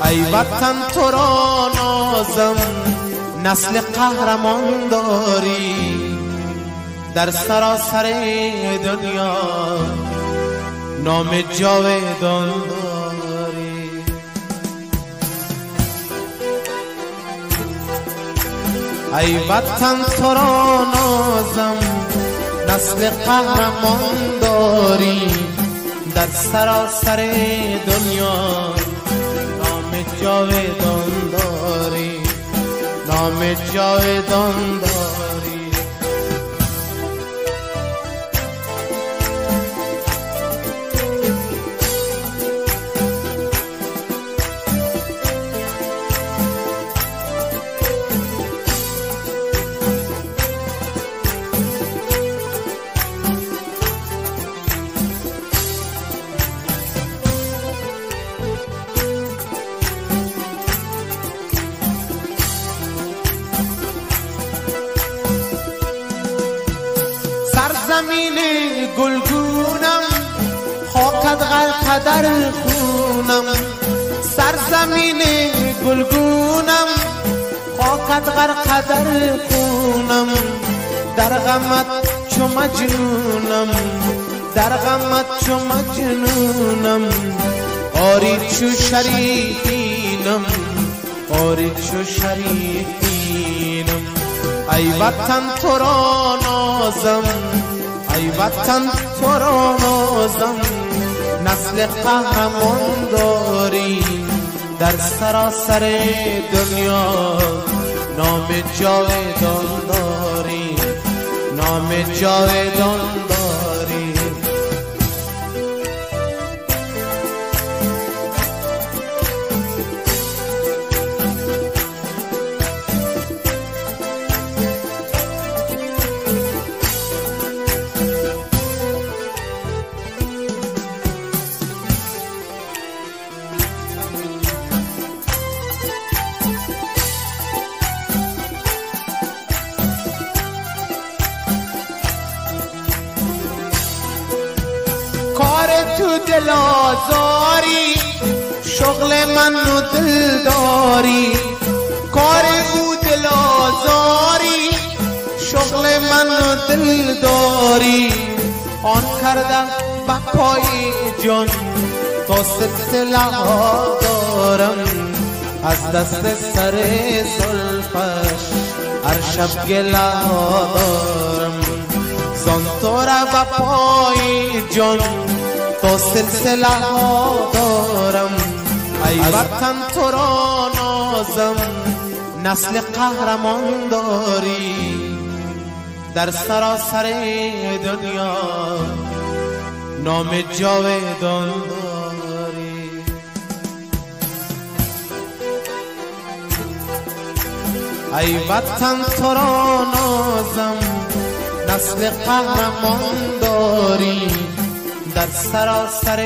ای وطن تو را نازم، نسل قهرمان داری، در سراسر دنیا نام جاودان داری. ای وطن تو را نازم، نسل قهرمان داری، در سراسر دنیا نام جاودان داری، نام جاودان داری. سرزمین گلگونم، خاکت غرق در خونم. سرزمین گلگونم، خاکت غرق در خونم. در غمت چو مجنونم، در غمت چو مجنونم. آری چو شریفینم، آری چو شریفینم. ای وطن تو را نازم، ای وطن تو را نازم، نسل قهرمان داری، در سراسر دنیا نام جاودان داری، نام جاودان داری. کار تو دل آزاری، شغل من و دل داری. کار او دل آزاری، شغل من و دل داری. آن کرده بپای جان تا سلسله ها دارم، از دست سر زلفش هر شب گله ها دارم. زان تو را بپای جان تا سلسله ها دارم. ای وطن تو را نازم، نسل قهرمان داری، در سراسر دنیا نام جاودان داری. ای وطن تو را نازم، نسل قهرمان داری، در سراسر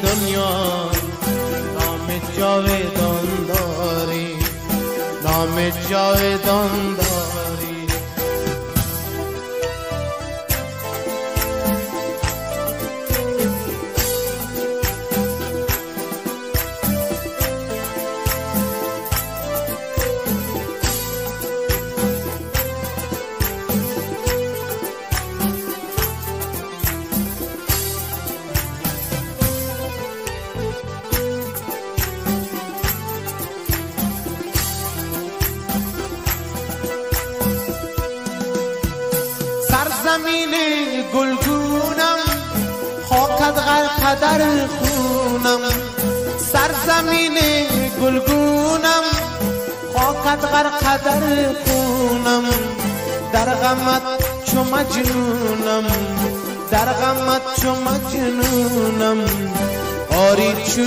دنیا نام جاودان داری، نام جاودان داری. سرزمین گلگونم، خاکت غرق در خونم. سرزمین گلگونم، خاکت غرق در خونم. در غمت چو مجنونم، در غمت چو مجنونم. آری چو